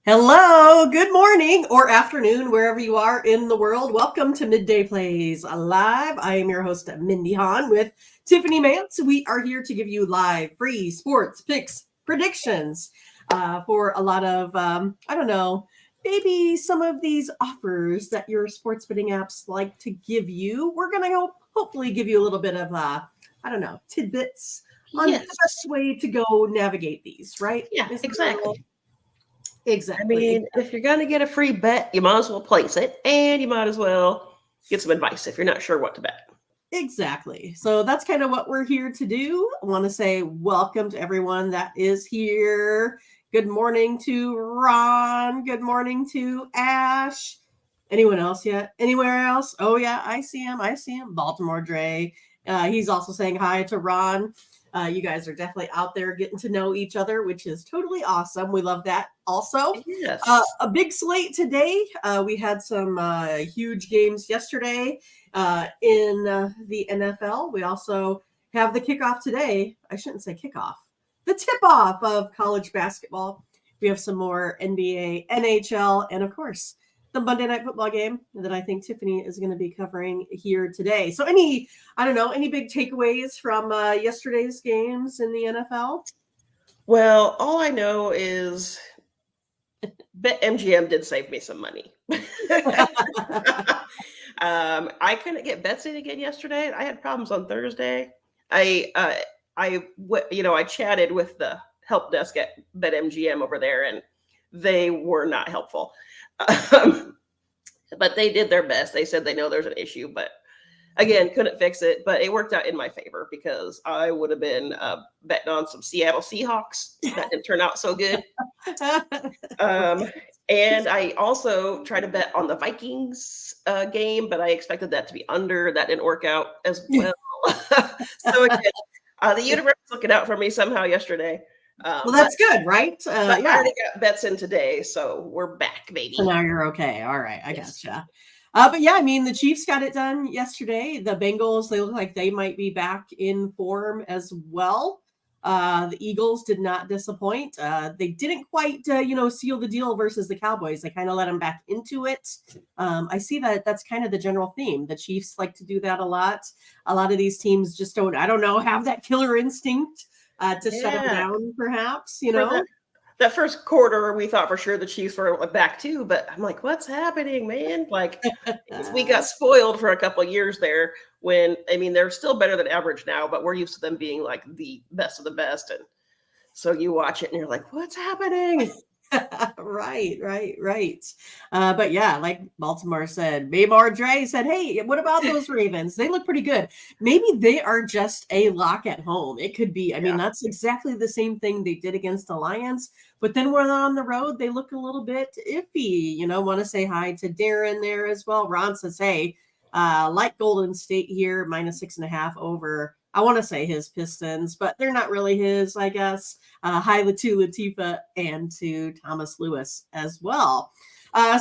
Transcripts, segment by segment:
Hello, good morning or afternoon, wherever you are in the world. Welcome to Midday Plays Live. I am your host, Mindy Hahn, with Tiffany Mantz. We are here to give you live, free sports picks, predictions for a lot of, maybe some of these offers that your sports betting apps like to give you. We're going to hopefully give you a little bit of, tidbits on the best way to go navigate these, right? Yeah, exactly. Exactly. I mean, if you're going to get a free bet, you might as well place it, and you might as well get some advice if you're not sure what to bet. Exactly. So that's kind of what we're here to do. I want to say welcome to everyone that is here. Good morning to Ron. Good morning to Ash. Anyone else yet? Anywhere else? Oh, yeah, I see him. Baltimore Dre. He's also saying hi to Ron. You guys are definitely out there getting to know each other, which is totally awesome. We love that also. Yes. A big slate today. We had some huge games yesterday in the NFL. We also have the kickoff today. I shouldn't say kickoff. The tip-off of college basketball. We have some more NBA, NHL, and of course, the Monday Night Football game that I think Tiffany is going to be covering here today. So any big takeaways from yesterday's games in the NFL? Well, all I know is BetMGM did save me some money. I couldn't get bets in again yesterday. I had problems on Thursday. I chatted with the help desk at BetMGM over there, and they were not helpful. But they did their best. They said they know there's an issue, but again, couldn't fix it. But it worked out in my favor because I would have been betting on some Seattle Seahawks. That didn't turn out so good. And I also tried to bet on the Vikings game, but I expected that to be under. That didn't work out as well. So again, the universe was looking out for me somehow yesterday. Well, that's good, right? I already got bets in today, so we're back, baby. So now you're okay. All right, I gotcha. But yeah, I mean, the Chiefs got it done yesterday. The Bengals, they look like they might be back in form as well. The Eagles did not disappoint. They didn't quite, seal the deal versus the Cowboys. They kind of let them back into it. I see that's kind of the general theme. The Chiefs like to do that a lot. A lot of these teams just don't, have that killer instinct to shut them down, perhaps, That first quarter, we thought for sure the Chiefs were back too, but I'm like, what's happening, man? Like, we got spoiled for a couple of years there when, they're still better than average now, but we're used to them being like the best of the best. And so you watch it and you're like, what's happening? Right. But yeah, like Baltimore said, Baymar Dre said, hey, what about those Ravens? They look pretty good. Maybe they are just a lock at home. It could be. That's exactly the same thing they did against the Lions. But then when they're on the road, they look a little bit iffy. Want to say hi to Darren there as well. Ron says, hey, like Golden State here, -6.5 over, I want to say his Pistons, but they're not really his, I guess. Hi to Latifa and to Thomas Lewis as well.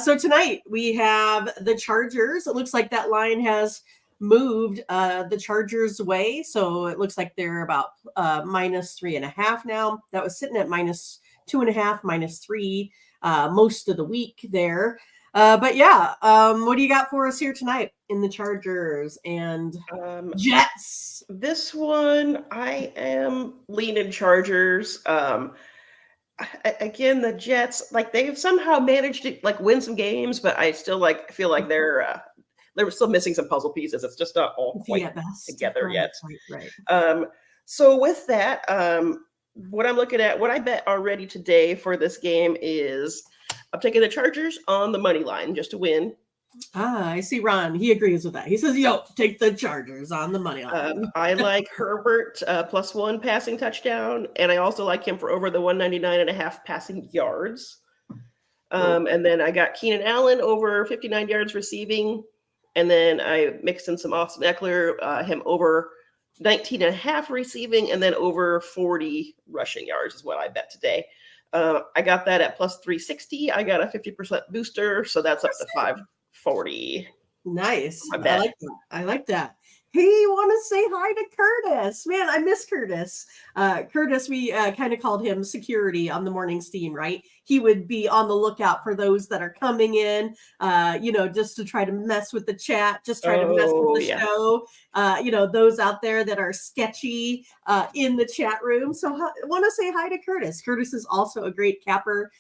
So tonight we have the Chargers. It looks like that line has moved the Chargers' way. So it looks like they're about -3.5 now. That was sitting at -2.5, -3 most of the week there. But yeah, what do you got for us here tonight in the Chargers and Jets? This one, I am leaning Chargers. Again, the Jets, they've somehow managed to win some games, but I still feel like they're still missing some puzzle pieces. It's just not all quite together yet. Right. So with that, what I'm looking at, what I bet already today for this game is I'm taking the Chargers on the money line just to win. I see Ron. He agrees with that. He says, take the Chargers on the money line. I like Herbert +1 passing touchdown, and I also like him for over the 199.5 passing yards. And then I got Keenan Allen over 59 yards receiving, and then I mixed in some Austin Eckler, him over 19.5 receiving, and then over 40 rushing yards is what I bet today. I got that at +360. I got a 50% booster, so that's up to 540. Nice. I like that. Hey, want to say hi to Curtis? Man, I miss Curtis. Curtis, we kind of called him security on the morning steam, right? He would be on the lookout for those that are coming in, just to try to mess with the chat, just try to mess with Oh, the yeah. show. Those out there that are sketchy in the chat room. So want to say hi to Curtis. Curtis is also a great capper.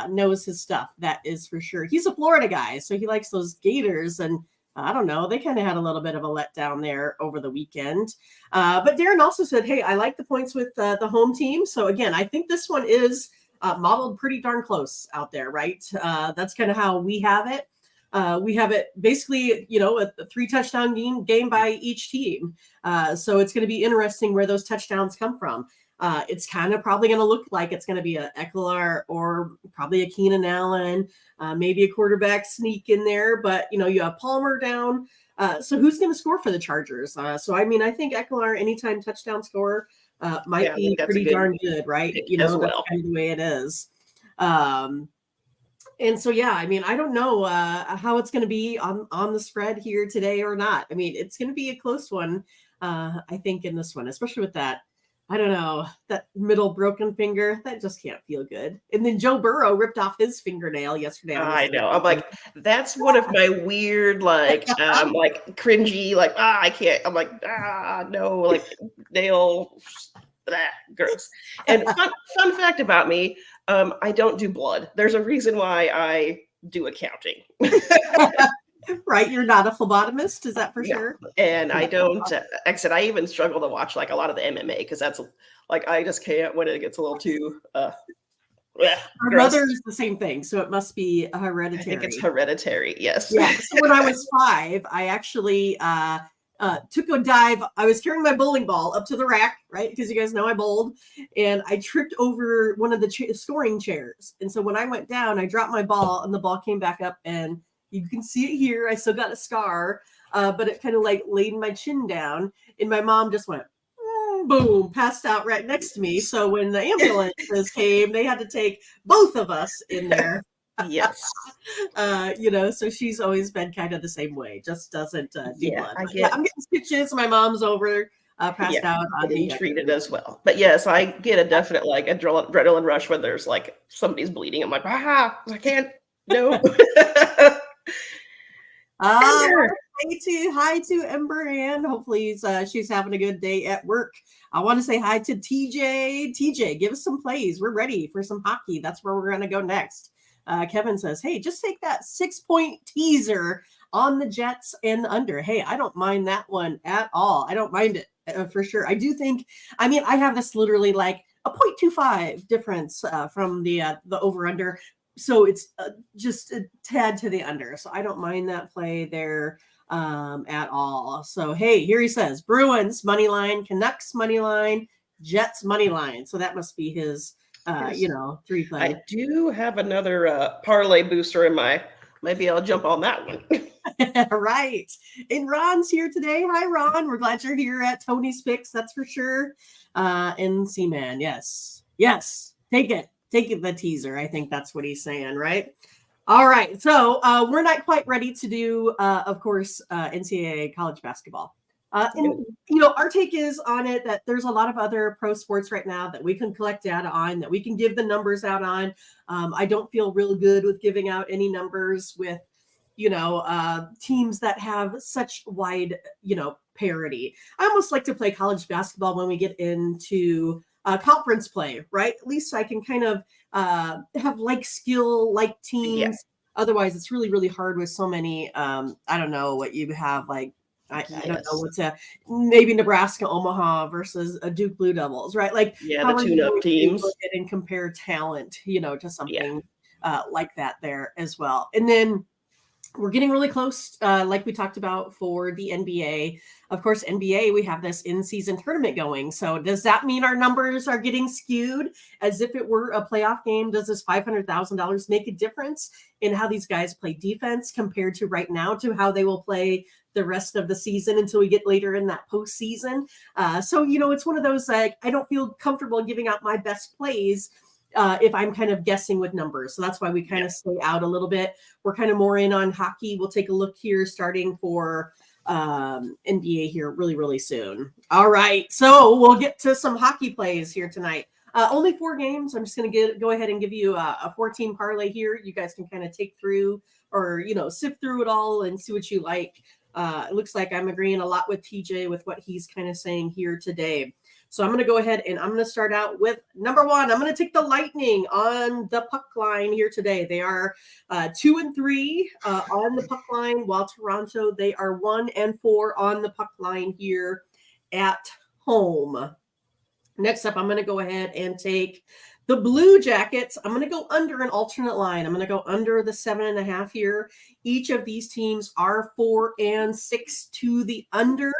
Knows his stuff. That is for sure. He's a Florida guy, so he likes those Gators, and I don't know. They kind of had a little bit of a letdown there over the weekend. But Darren also said, hey, I like the points with the home team. So again, I think this one is modeled pretty darn close out there, right? That's kind of how we have it. We have it basically, a 3 touchdown game by each team. So it's going to be interesting where those touchdowns come from. It's kind of probably going to look like it's going to be a Eckler or probably a Keenan Allen, maybe a quarterback sneak in there. But, you have Palmer down. So who's going to score for the Chargers? I think Eckler anytime touchdown score might be pretty darn good, right? That's kind of the way it is. And so, I don't know how it's going to be on the spread here today or not. It's going to be a close one, I think, in this one, especially with that. I don't know, that middle broken finger, that just can't feel good. And then Joe Burrow ripped off his fingernail yesterday. I know. I'm like, that's one of my weird, cringy, I can't. I'm like, no, nail, gross. And fun fact about me, I don't do blood. There's a reason why I do accounting. Right, you're not a phlebotomist, is that for sure? And I don't. I even struggle to watch a lot of the MMA because that's I just can't when it gets a little too. Our mother is the same thing, so it must be hereditary. I think it's hereditary. Yes. Yeah. So when I was 5, I actually took a dive. I was carrying my bowling ball up to the rack, right? Because you guys know I bowled, and I tripped over one of the scoring chairs. And so when I went down, I dropped my ball, and the ball came back up, and you can see it here. I still got a scar, but it kind of laid my chin down, and my mom just went, boom, passed out right next to me. So when the ambulances came, they had to take both of us in there. Yes. So she's always been kind of the same way, just doesn't do blood. I'm getting stitches. My mom's over passed out. Getting treated as well. But yes, I get a definite adrenaline rush when there's somebody's bleeding. I'm like, I can't, no. Hi to Ember Ann. Hopefully she's having a good day at work. I want to say hi to TJ. TJ, give us some plays. We're ready for some hockey. That's where we're going to go next. Kevin says, hey, just take that 6-point teaser on the Jets and under. Hey, I don't mind that one at all. I don't mind it for sure. I do think, I have this literally a 0.25 difference from the over under. So it's just a tad to the under. So I don't mind that play there at all. So, hey, here he says Bruins money line, Canucks money line, Jets money line. So that must be his, 3 play. I do have another parlay booster in maybe I'll jump on that one. Right. And Ron's here today. Hi, Ron. We're glad you're here at Tony's Picks. That's for sure. And C-Man. Yes. Take it. Take the teaser. I think that's what he's saying, right? All right. So we're not quite ready to do, of course, NCAA college basketball. And, our take is on it that there's a lot of other pro sports right now that we can collect data on, that we can give the numbers out on. I don't feel real good with giving out any numbers with, teams that have such wide, parity. I almost like to play college basketball when we get into conference play, right? At least I can kind of have skill, teams. Yeah. Otherwise, it's really, really hard with so many. I don't know what you have I don't know what's maybe Nebraska Omaha versus a Duke Blue Devils, right? The tune-up teams and compare talent, to something like that there as well. And then we're getting really close, like we talked about for the NBA. Of course, NBA, we have this in-season tournament going. So does that mean our numbers are getting skewed as if it were a playoff game? Does this $500,000 make a difference in how these guys play defense compared to right now to how they will play the rest of the season until we get later in that postseason? So, it's one of those, I don't feel comfortable giving out my best plays if I'm kind of guessing with numbers. So that's why we kind of stay out a little bit. We're kind of more in on hockey. We'll take a look here starting for NBA here really, really soon. All right. So we'll get to some hockey plays here tonight. Only 4 games. I'm just going to go ahead and give you a 14 parlay here. You guys can kind of take through or, sift through it all and see what you like. It looks like I'm agreeing a lot with TJ with what he's kind of saying here today. So I'm going to go ahead and I'm going to start out with number 1. I'm going to take the Lightning on the puck line here today. They are 2-3 on the puck line, while Toronto, they are 1-4 on the puck line here at home. Next up, I'm going to go ahead and take the Blue Jackets. I'm going to go under an alternate line. I'm going to go under the 7.5 here. Each of these teams are 4-6 to the under.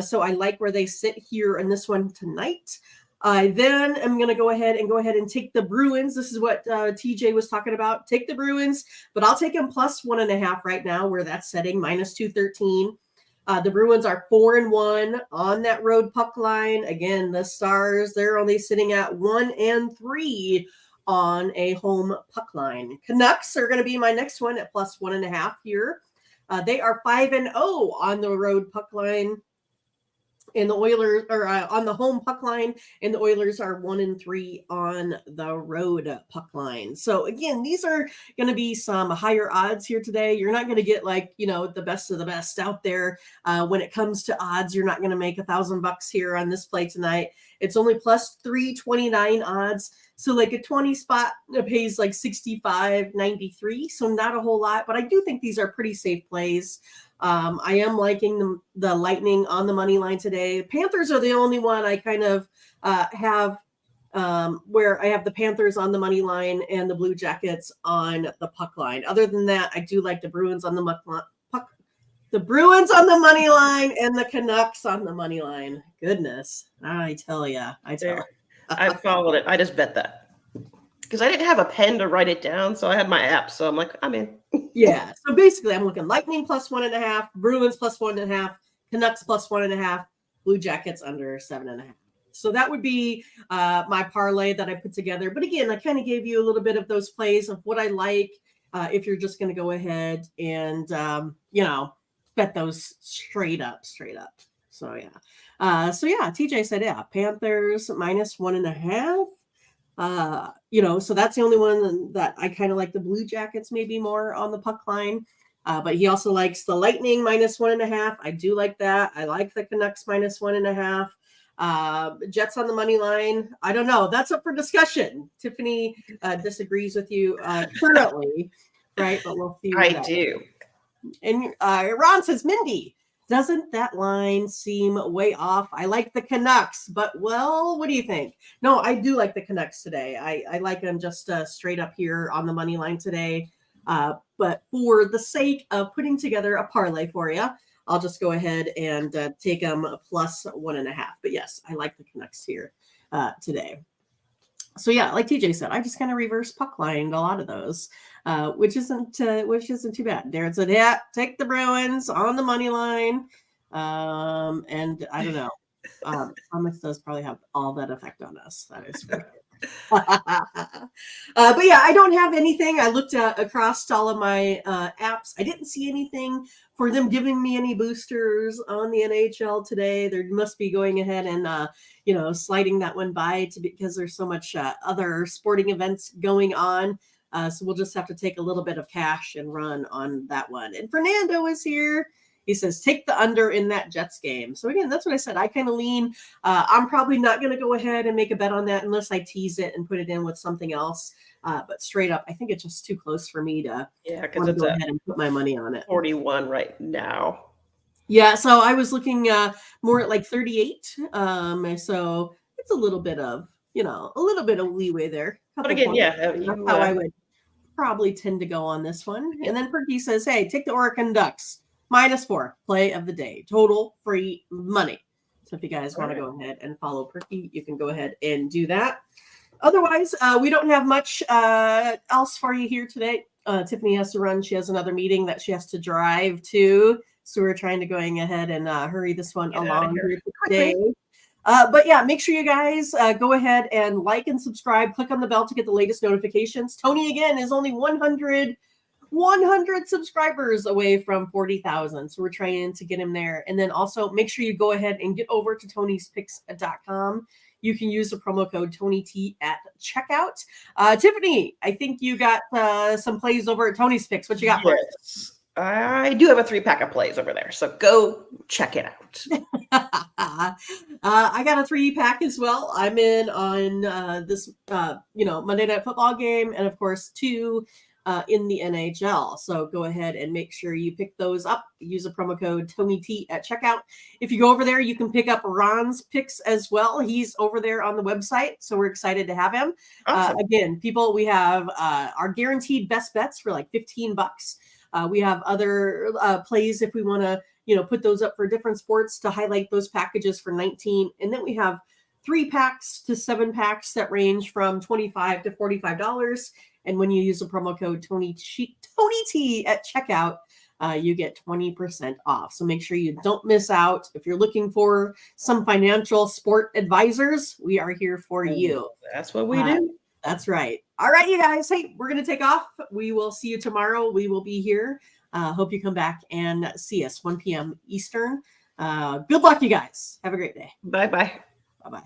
So I like where they sit here in this one tonight. Then I'm going to go ahead and take the Bruins. This is what TJ was talking about. Take the Bruins, but I'll take them plus 1.5 right now, where that's setting minus 213. The Bruins are 4-1 on that road puck line. Again, the Stars, they're only sitting at 1-3 on a home puck line. Canucks are going to be my next one at plus 1.5 here. They are 5-0 on the road puck line. And the Oilers are on the home puck line, and the Oilers are 1-3 on the road puck line. So again, these are going to be some higher odds here today. You're not going to get the best of the best out there. When it comes to odds, you're not going to make $1,000 here on this play tonight. It's only plus 329 odds. So like a 20 spot pays like 65.93. So not a whole lot, but I do think these are pretty safe plays. I am liking the Lightning on the money line today. Panthers are the only one I kind of have where I have the Panthers on the money line and the Blue Jackets on the puck line. Other than that, I do like the Bruins on the Bruins on the money line and the Canucks on the money line. Goodness, I tell you. I followed it. I just bet that because I didn't have a pen to write it down, so I had my app. So I'm like, I'm in. Yeah. So basically, I'm looking Lightning plus 1.5, Bruins plus 1.5, Canucks plus 1.5, Blue Jackets under 7.5. So that would be my parlay that I put together. But again, I kind of gave you a little bit of those plays of what I like. If you're just going to go ahead and bet those straight up. So yeah. TJ said Panthers minus 1.5. So that's the only one that I kind of like. The Blue Jackets maybe more on the puck line, but he also likes the Lightning minus 1.5. I do like that. I like the Canucks minus 1.5. Jets on the money line. I don't know. That's up for discussion. Tiffany disagrees with you currently, right? But we'll see. I do. And Ron says, Mindy, doesn't that line seem way off? I like the Canucks, but what do you think? No, I do like the Canucks today. I like them just straight up here on the money line today. But for the sake of putting together a parlay for you, I'll just go ahead and take them plus 1.5. But yes, I like the Canucks here today. So yeah, like TJ said, I just kind of reverse puck lined a lot of those, which isn't too bad. Darren said, take the Bruins on the money line. And I don't know. Thomas does probably have all that effect on us. That is for sure. But yeah, I don't have anything. I looked across all of my apps. I didn't see anything for them giving me any boosters on the NHL today. They must be going ahead and sliding that one by because there's so much other sporting events going on. So we'll just have to take a little bit of cash and run on that one. And Fernando is here. He says, take the under in that Jets game. So again, that's what I said. I kind of lean. I'm probably not going to go ahead and make a bet on that unless I tease it and put it in with something else. But straight up, I think it's just too close for me to want to go ahead and put my money on it. 41 right now. Yeah, so I was looking more at like 38. So it's a little bit of leeway there. But again, that's how I would probably tend to go on this one. Yeah. And then Perky says, hey, take the Oregon Ducks. -4, play of the day, total free money. So if you guys want to go ahead and follow Perky, you can go ahead and do that. Otherwise, we don't have much else for you here today. Tiffany has to run. She has another meeting that she has to drive to. So we're trying to going ahead and hurry this one along here today. But yeah, make sure you guys go ahead and like and subscribe. Click on the bell to get the latest notifications. Tony, again, is only 100 100 subscribers away from 40,000. So we're trying to get him there. And then also make sure you go ahead and get over to Tony'sPicks.com. You can use the promo code TonyT at checkout. Tiffany, I think you got some plays over at Tony's Picks. What you got for us? I do have a 3-pack of plays over there, so go check it out. I got a 3-pack as well. I'm in on this, Monday Night Football game, and of course 2 in the NHL. So go ahead and make sure you pick those up. Use the promo code TonyT at checkout. If you go over there, you can pick up Ron's picks as well. He's over there on the website, so we're excited to have him. Awesome. Again, people, we have our guaranteed best bets for like $15. We have other plays if we want to, put those up for different sports to highlight those packages for $19. And then we have 3-packs to 7-packs that range from $25 to $45. And when you use the promo code TonyT at checkout, you get 20% off. So make sure you don't miss out. If you're looking for some financial sport advisors, we are here for you. That's what we do. That's right. All right, you guys. Hey, we're going to take off. We will see you tomorrow. We will be here. Hope you come back and see us 1 p.m. Eastern. Good luck, you guys. Have a great day. Bye-bye. Bye-bye.